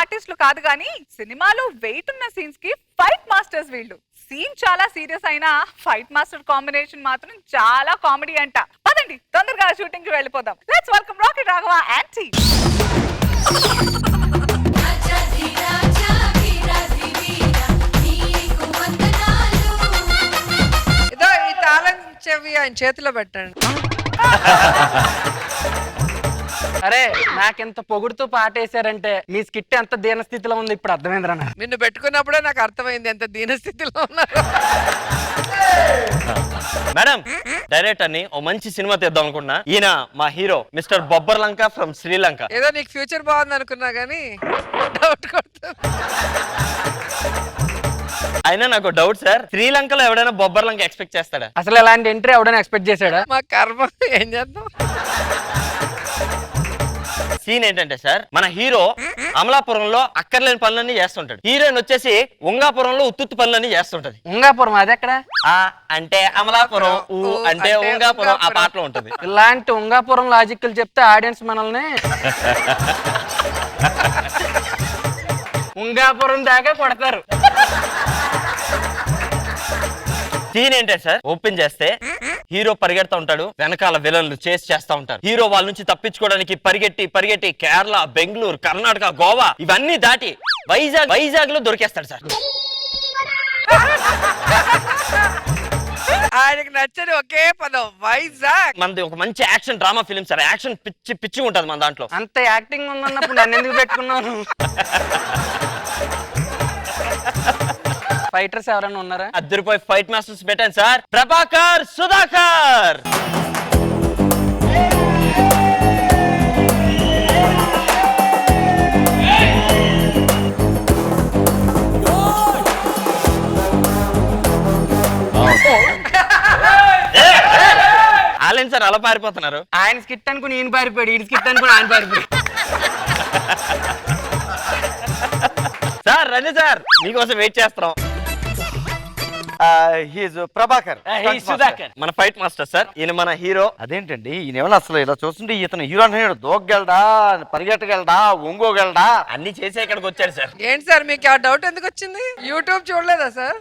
ఆర్టిస్టులు కాదు కానీ సినిమాలో వెయిట్ ఉన్న సీన్స్ కి ఫైట్ మాస్టర్స్ వీళ్ళు. సీన్ చాలా సీరియస్ అయినా ఫైట్ మాస్టర్ కాంబినేషన్ మాత్రం చాలా కామెడీ అంట. పదండి తొందరగా షూటింగ్ కి వెళ్ళిపోదాం. Let's welcome rocket Raghava and team. ఇదో ఈ తాళం చెవి ఆయన చేతిలో పెట్టండి. అరే నాకెంత పొగుడుతూ పాటేశారంటే మీ స్కిట్ ఎంత దీనస్థితిలో ఉంది ఇప్పుడు అర్థమైందిరా. నిన్ను పెట్టుకున్నప్పుడే నాకు అర్థమైంది ఎంత దీనస్థితిలో ఉన్నారు. మేడం డైరెక్టర్ ని ఓ మంచి సినిమా తీద్దాం అనుకున్నా. ఈయన మా hero mister Bobbar Lanka from Sri Lanka. ఏదో నీకు ఫ్యూచర్ బాగుంది అనుకున్నా గానీ డౌట్ కొడుతుంది. అయినా నాకు డౌట్ సార్, శ్రీలంకలో ఎవడైనా బొబ్బర్ లంక ఎక్స్పెక్ట్ చేస్తాడా? అసలు ఇలాంటి ఎంట్రీ ఎవడైనా ఎక్స్పెక్ట్ చేశాడా? మా కర్మ ఏం చేద్దాం. సీన్ ఏంటంటే సార్, మన హీరో అమలాపురంలో అక్కర్లేని పనులన్నీ చేస్తుంటాడు. హీరోయిన్ వచ్చేసి ఉంగాపురంలో ఉత్తుత్తు పనులన్నీ చేస్తుంటది. ఉంగాపురం అది ఎక్కడ? ఆ అంటే అమలాపురం, ఊ అంటే ఉంగాపురం, ఆ పాటలో ఉంటది. ఇలాంటి ఉంగాపురం లాజిక్లు చెప్తే ఆడియన్స్ మనల్ని ఉంగాపురం దాకా కొడతారు. సీన్ ఏంటే సార్, ఓపెన్ చేస్తే హీరో పరిగెడతా ఉంటాడు, వెనకాల విలన్లు చేసి చేస్తా ఉంటారు. హీరో వాళ్ళ నుంచి తప్పించుకోవడానికి పరిగెట్టి కేరళ, బెంగళూరు, కర్ణాటక, గోవా ఇవన్నీ దాటి వైజాగ్ లో దొరికేస్తాడు సార్. ఆయనకి నచ్చని ఒకే పదం వైజాగ్. మనది ఒక మంచి action drama film sir. Action పిచ్చి ఉంటది మన దాంట్లో. అంత యాక్టింగ్ ఉందన్నప్పుడు నన్ను ఎందుకు పెట్టుకున్నాను? ఫైటర్స్ ఎవరైనా ఉన్నారా? అద్దరిపోయి ఫైట్ మాస్టర్స్ పెట్టాను సార్. ప్రభాకర్, సుధాకర్. ఆలేం సార్ అలా పారిపోతున్నారు? ఆయన స్కిట్ అనుకుని ఈయన పారిపోయాడు, ఈయన స్కిట్ అనుకుని ఆయన పారిపోయాడు. సార్ రండి సార్, మీకోసం వెయిట్ చేస్తున్నాం. ప్రభాకర్, సుధాకర్ మన ఫైట్ మాస్టర్ సార్. ఈయన మన హీరో. అదేంటండి ఈయన అసలు ఇలా చూస్తుంటే ఇతను హీరో అంటున్నాడు. దూకగలడా, పరిగెట్టగలడా, ఒంగోగలడా, అన్ని చేసే ఇక్కడికి వచ్చాడు సార్. ఏంటి సార్ మీకు ఆ డౌట్ ఎందుకు వచ్చింది? యూట్యూబ్ చూడలేదా సార్?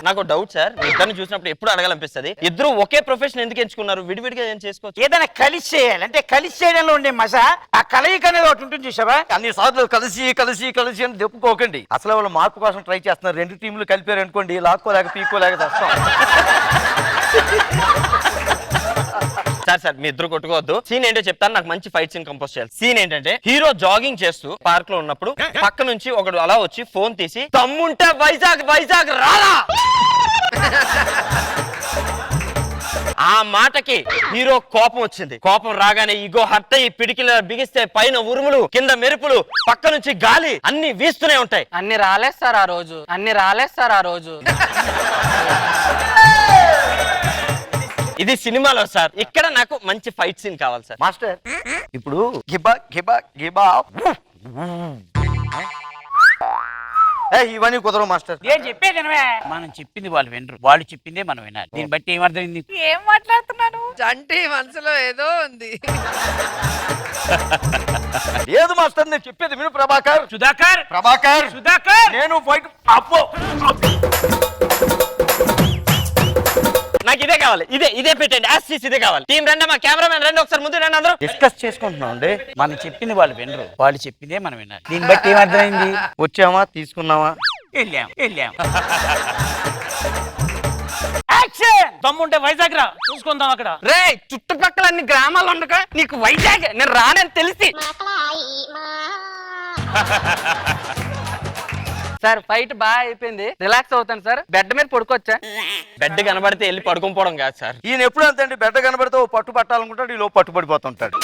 నాకు డౌట్ సార్, మీ ఇద్దరిని చూసినప్పుడు ఎప్పుడు అడగాలనిపిస్తుంది, ఇద్దరు ఒకే ప్రొఫెషన్ ఎందుకు ఎంచుకున్నారు? విడివిడిగా ఏం చేసుకోవచ్చు. ఏదైనా కలిసి చేయాలి అంటే కలిసి చేయడంలో ఉండే మజా, ఆ కలయిక అనేది ఒకటి ఉంటుంది చూసావా. అన్ని సార్లు కలిసి అని చెప్పుకోకండి. అసలు వాళ్ళు మార్పు కోసం ట్రై చేస్తున్నారు. రెండు టీంలు కలిపారు అనుకోండి, లాక్కోలేక పీక్కోలేక వస్తాం. సార్ మీ ఇద్దరు కొట్టుకోవద్దు. సీన్ ఏంటో చెప్తాను, నాకు మంచి ఫైట్ సీన్ కంపోజ్ చేయాలి. సీన్ ఏంటంటే హీరో జాగింగ్ చేస్తూ పార్క్ లో ఉన్నప్పుడు పక్క నుంచి ఒకడు అలా వచ్చి ఫోన్ తీసి, తమ్ముంటే వైజాగ్ రాలా. ఆ మాటకి హీరో కోపం వచ్చింది. కోపం రాగానే ఈగో హర్ట్ అయ్యి పిడికిల బిగిస్తే పైన ఉరుములు, కింద మెరుపులు, పక్క నుంచి గాలి అన్ని వీస్తూనే ఉంటాయి. అన్ని రాలేదు సార్ ఆ రోజు. ఇది సినిమాలో సార్. ఇక్కడ నాకు మంచి ఫైట్ సీన్ కావాలి సార్. మాస్టర్ ఇప్పుడు గిబా ఇవన్నీ కుదరవు మాస్టర్. నేను చెప్పేది మనం చెప్పింది వాళ్ళు వినరు, వాళ్ళు చెప్పిందే మనం వినాలి. దీన్ని బట్టి ఏమర్థమైంది? ఏం మాట్లాడుతున్నాను? జంటి మనసులో ఏదో ఉంది. ఏది మాస్టర్ నేను చెప్పేది విను. ప్రభాకర్, సుధాకర్ నేను ఫైట్ అప్పో. నాకు ఇదే కావాలి, ఇదే పెట్టండి. ఇదే కావాలి. టీం రండి, మా కెమెరామెన్ రండి, ఒకసారి ముందు రండి. అందరూ డిస్కస్ చేసుకుంటున్నాం అండి. మనం చెప్పింది వాళ్ళు వినరు, వాళ్ళు చెప్పిందే మనం వినాలి. దీన్ని బట్టి ఏమర్థమైంది? వచ్చామా, తీసుకున్నావా, వెళ్ళాం. దమ్ముంటే వైజాగ్ రా, చూసుకుందాం అక్కడ. రే చుట్టుపక్కల అన్ని గ్రామాలు ఉండగా నీకు వైజాగ్ నేను రానని తెలిసి. సార్ ఫైట్ బాగా అయిపోయింది, రిలాక్స్ అవుతాను సార్. బెడ్ మీద పడుకోవచ్చా? బెడ్ కనబడితే వెళ్ళి పడుకోపోవడం కాదు సార్. ఈయన ఎప్పుడు అంతండి, బెడ్డ కనబడితే ఓ పట్టు పట్టాలనుకుంటాడు, ఈ లోపు పట్టుబడిపోతుంటాడు.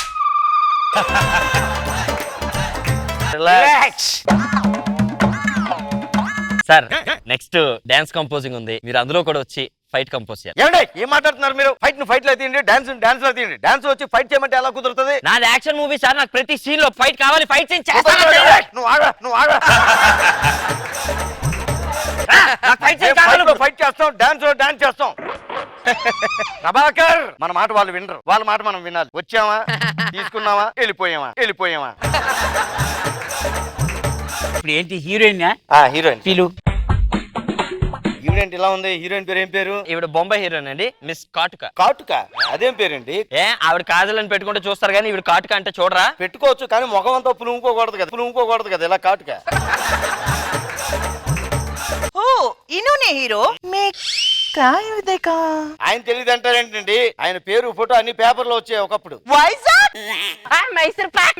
సార్ నెక్స్ట్ డాన్స్ కంపోజింగ్ ఉంది, మీరు అందులో కూడా వచ్చి ఫైట్ కంపోజ్ చేయాలి. ఏమండి ఏం మాట్లాడుతున్నారు మీరు? ఫైట్ ను ఫైట్ లో తీయండి, డాన్స్ లో తీయండి. డాన్స్ వచ్చి ఫైట్ చేయమంటే ఎలా కుదురుతుంది? నాది యాక్షన్ మూవీ సార్, నాకు ప్రతి సీన్ లో ఫైట్ కావాలి, ఫైట్ సీన్ నువ్వు ఆగా ఫైట్ చేస్తాం, డాన్స్ చేస్తాం. ప్రభాకర్, మన మాట వాళ్ళు వినరు, వాళ్ళ మాట మనం వినాలి. వచ్చామా, తీసుకున్నావా, వెళ్ళిపోయామా. ఇప్పుడు ఏంటి హీరోయిన్ హీరోయిన్ ఫీలు? ఈవిడేంటి ఇలా ఉంది? హీరోయిన్ పేరు ఏం పేరు? ఈవిడ బొంబాయి హీరోయిన్ అండి, మిస్ కాటుక. కాటుక, అదేం పేరండి? ఆవిడ కాజలని పెట్టుకుంటే చూస్తారు కానీ ఈవిడ కాటుక అంటే చూడరా? పెట్టుకోవచ్చు కానీ ముఖం అంతా పులుముకోకూడదు కదా ఇలా కాటుక. ఇన్होंने हीरो मैं क्या है देखा ఆయన తెలియదు అంటారేంటండి? ఆయన పేరు ఫోటో అన్ని పేపర్లో వచ్చాయి ఒకప్పుడు. వైజాగ్ మైసూర్ పాక్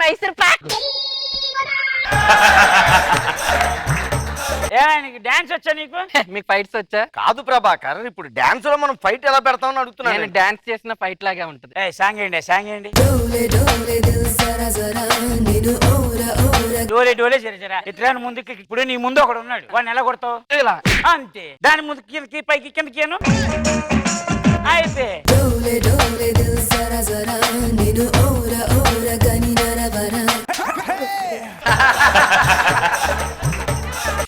నీకు డాన్స్ వచ్చా నీకు? మీకు ఫైట్స్ వచ్చా? కాదు ప్రభాకర్, ఇప్పుడు డాన్స్ లో మనం ఫైట్ ఎలా పెడతామని అడుగుతున్నాను. నేను డాన్స్ చేసిన ఫైట్ లాగే ఉంటది. సాంగ్ ఏంటి డోలే దిల్ జరా జరా డోలే జరా ఇట్లా ముందుకి. ఇప్పుడు నీ ముందు ఒకడు ఉన్నాడు, వాడిని ఎలా కొడతావు? ఇలా అంతే. దాని ముందు కిందకి పైకి కిందకేను అయితే డోలే దిల్ జరా జరా నిన్ను ఓరా ఓరా గని నరవరా.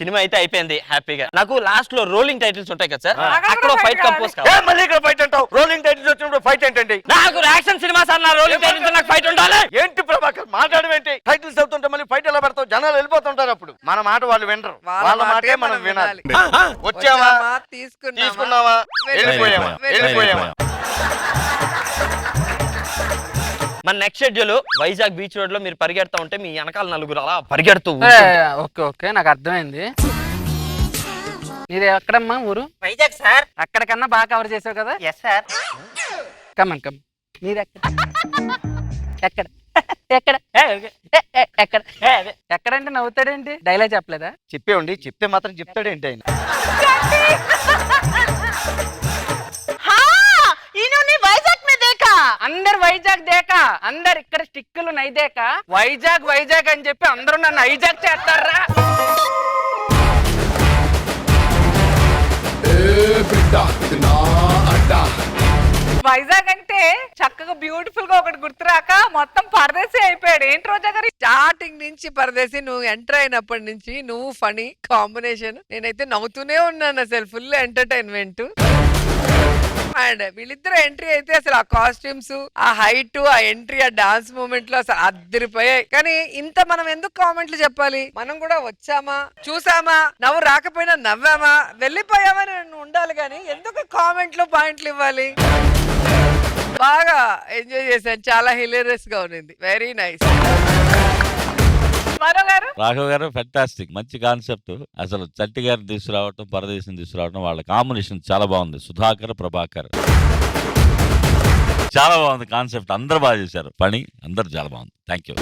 సినిమా అయితే అయిపోయింది హ్యాపీగా. నాకు లాస్ట్ లో రోలింగ్ టైటిల్స్ ఉంటాయి కదా సార్, అక్కడ అక్కడ fight ఫైట్ కంపోజ్ కావాలి. మళ్ళీ ఇక్కడ ఫైట్ అంటావు? రోలింగ్ టైటిల్స్ వచ్చినప్పుడు ఫైట్ ఏంటండి? నాకు యాక్షన్ సినిమా సార్, నా రోలింగ్ టైటిల్స్ నాకు ఫైట్ ఉండాలి. ఏంటి ప్రభాకర్ మాట్లాడమేంటి? టైటిల్స్ అవుతుంటే మళ్ళీ ఫైట్ ఎలా పెడతావు? జనాలు వెళ్ళిపోతుంటారు అప్పుడు. మన మాట వాళ్ళు వినరు, వాళ్ళ మాటే మనం వినాలి. వచ్చామా, తీసుకున్నావా, వెళ్ళిపోయామా. మన next schedule Vizag beach road లో మీరు పరిగెడతా ఉంటే మీ వెనకాల నలుగురు అలా పరిగెడుతూ ఓకే నాకు అర్థమైంది. నీది ఎక్కడమ్మా ఊరు? వైజాగ్ సార్. అక్కడికన్నా బాగా కవర్ చేసావు కదా. Yes sir. కమ్ నీది ఎక్కడ ఎక్కడ ఎక్కడంటే నవ్వుతాడేంటి? డైలాగ్ చెప్పలేదా? చెప్పేవండి, చెప్తే మాత్రం చెప్తాడేంటి ఆయన? అందరు వైజాగ్ దేకా, అందరు ఇక్కడ స్టిక్కులు నైదేక వైజాగ్ అని చెప్పి అందరూ నన్ను హైజాక్ చేస్తారా? వైజాగ్ అంటే చక్కగా బ్యూటిఫుల్ గా ఒకటి గుర్తురాక మొత్తం పరదేశీ అయిపోయాడు. ఏంటి రోజా గారు? స్టార్టింగ్ నుంచి పరదేశి, నువ్వు ఎంటర్ అయినప్పటి నుంచి నువ్వు ఫనీ కాంబినేషన్. నేనైతే నవ్వుతూనే ఉన్నాను, అసలు ఫుల్ ఎంటర్టైన్మెంట్. అండ్ వీళ్ళిద్దరు ఎంట్రీ అయితే అసలు ఆ కాస్ట్యూమ్స్, ఆ హైట్, ఆ ఎంట్రీ, ఆ డాన్స్ మూమెంట్ లో అసలు అద్దరిపోయాయి. కానీ ఇంత మనం ఎందుకు కామెంట్లు చెప్పాలి? మనం కూడా వచ్చామా, చూసామా, నవ్వు రాకపోయినా నవ్వామా, వెళ్ళిపోయామని ఉండాలి. కానీ ఎందుకు కామెంట్లు పాయింట్లు ఇవ్వాలి? బాగా ఎంజాయ్ చేశాను, చాలా హిలేరియస్ గా ఉంది, వెరీ నైస్. రాఘవ్ గారు ఫెంటాస్టిక్, మంచి కాన్సెప్ట్. అసలు చట్టి గారిని తీసుకురావటం, పరదేశం తీసుకురావటం, వాళ్ళ కాంబినేషన్ చాలా బాగుంది. సుధాకర్, ప్రభాకర్ చాలా బాగుంది కాన్సెప్ట్. అందరూ బాగా చేశారు, పని అందరు చాలా బాగుంది. Thank you.